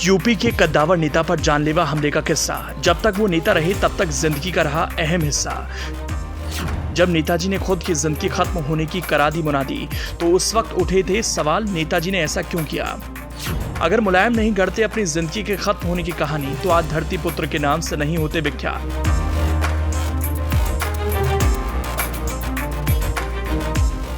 UP के कद्दावर नेता पर जानलेवा हमले का किस्सा। जब तक वो नेता रहे तब तक जिंदगी का रहा अहम हिस्सा। जब नेताजी ने खुद की जिंदगी खत्म होने की करा दी मुनादी, तो उस वक्त उठे थे सवाल, नेताजी ने ऐसा क्यों किया। अगर मुलायम नहीं गढ़ते अपनी जिंदगी के खत्म होने की कहानी, तो आज धरती पुत्र के नाम से नहीं होते विख्यात।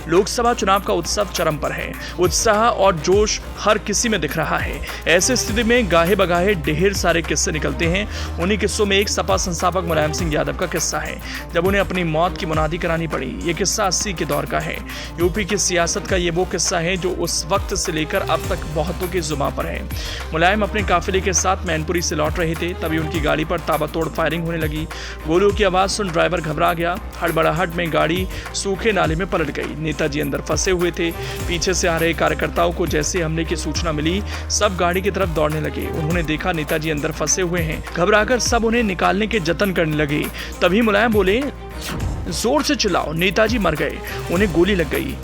लोकसभा चुनाव का उत्सव चरम पर है। उत्साह और जोश हर किसी में दिख रहा है। ऐसी स्थिति में गाहे बगाहे ढेर सारे किस्से निकलते हैं। उन्हीं किस्सों में एक सपा संस्थापक मुलायम सिंह यादव का किस्सा है, जब उन्हें अपनी मौत की मुनादी करानी पड़ी। ये किस्सा 80 के दौर का है। यूपी की सियासत का ये वो किस्सा है जो उस वक्त से लेकर अब तक बहुतों की जुबां पर है। मुलायम अपने काफिले के साथ मैनपुरी से लौट रहे थे, तभी उनकी गाड़ी पर ताबड़तोड़ फायरिंग होने लगी। गोलियों की आवाज सुन ड्राइवर घबरा गया। हड़बड़ाहट में गाड़ी सूखे नाले में पलट गई। नेताजी अंदर फंसे हुए थे। पीछे से आ रहे कार्यकर्ताओं को जैसे हमले की सूचना मिली, सब गाड़ी की तरफ दौड़ने लगे। उन्होंने देखा नेताजी अंदर फंसे हुए हैं। घबराकर सब उन्हें निकालने के जतन करने लगे। तभी मुलायम बोले, जोर से चिल्लाओ, नेताजी मर गए, उन्हें गोली लग गई।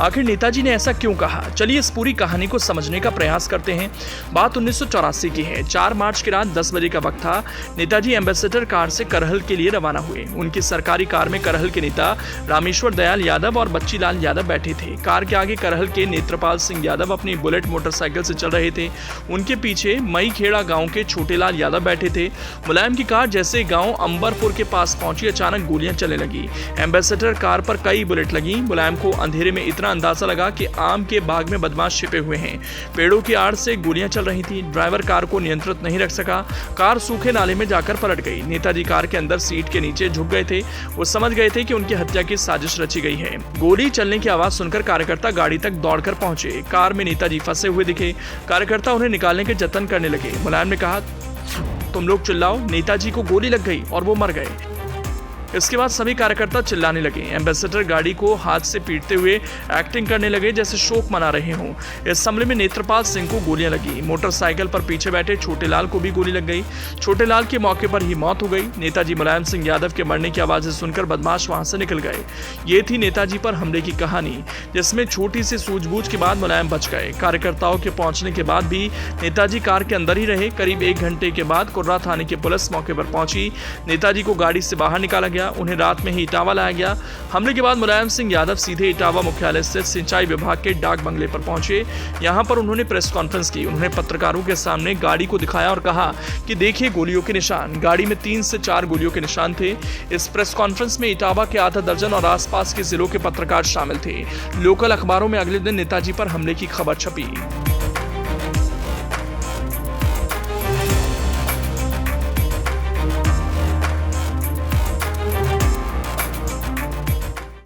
आखिर नेताजी ने ऐसा क्यों कहा, चलिए इस पूरी कहानी को समझने का प्रयास करते हैं। बात 1984 की है। 4 मार्च की रात 10 बजे का वक्त था। नेताजी एम्बेसडर कार से करहल के लिए रवाना हुए। उनकी सरकारी कार में करहल के नेता रामेश्वर दयाल यादव और बच्ची लाल यादव बैठे थे। कार के आगे करहल के नेत्रपाल सिंह यादव अपनी बुलेट मोटरसाइकिल से चल रहे थे। उनके पीछे मई खेड़ा गाँव के छोटे लाल यादव बैठे थे। मुलायम की कार जैसे गाँव अंबरपुर के पास पहुंची, अचानक गोलियां चलने लगी। एम्बेसडर कार पर कई बुलेट लगी। मुलायम को अंधेरे में इतना अंदाजा लगा कि आम के बाग में बदमाश छिपे हुए हैं। पेड़ों की आड़ से गोलियां चल रही थी। ड्राइवर कार को नियंत्रित नहीं रख सका। कार सूखे नाले में जाकर पलट गई। नेताजी कार के अंदर सीट के नीचे झुक गए थे। वो समझ गए थे कि उनकी हत्या की साजिश रची गई है। गोली चलने की आवाज सुनकर कार्यकर्ता गाड़ी तक दौड़कर पहुंचे। कार में नेताजी फंसे हुए दिखे। कार्यकर्ता उन्हें निकालने के जतन करने लगे। मुलायम ने कहा, तुम लोग चिल्लाओ, नेताजी को गोली लग गई और वो मर गए। इसके बाद सभी कार्यकर्ता चिल्लाने लगे। एम्बेसडर गाड़ी को हाथ से पीटते हुए एक्टिंग करने लगे जैसे शोक मना रहे हों। इस हमले में नेत्रपाल सिंह को गोलियां लगी। मोटरसाइकिल पर पीछे बैठे छोटे लाल को भी गोली लग गई। छोटे लाल की मौके पर ही मौत हो गई। नेताजी मुलायम सिंह यादव के मरने की आवाजें सुनकर बदमाश वहां से निकल गए। ये थी नेताजी पर हमले की कहानी, जिसमें छोटी सी सूझबूझ के बाद मुलायम बच गए। कार्यकर्ताओं के पहुंचने के बाद भी नेताजी कार के अंदर ही रहे। करीब 1 घंटे के बाद कुर्रा थाने की पुलिस मौके पर पहुंची। नेताजी को गाड़ी से बाहर निकाला गया। उन्हें रात में ही इटावा लाया गया। हमले के बाद मुलायम सिंह यादव सीधे इटावा मुख्यालय स्थित सिंचाई विभाग के डाक बंगले पर पहुंचे। यहां पर उन्होंने प्रेस कॉन्फ्रेंस की। उन्होंने पत्रकारों के सामने गाड़ी को दिखाया और कहा कि देखिए गोलियों के निशान। गाड़ी में 3 से 4 गोलियों के निशान थे। इस प्रेस कॉन्फ्रेंस में इटावा के आधा दर्जन और आसपास के जिलों के पत्रकार शामिल थे। लोकल अखबारों में अगले दिन नेताजी पर हमले की खबर छपी।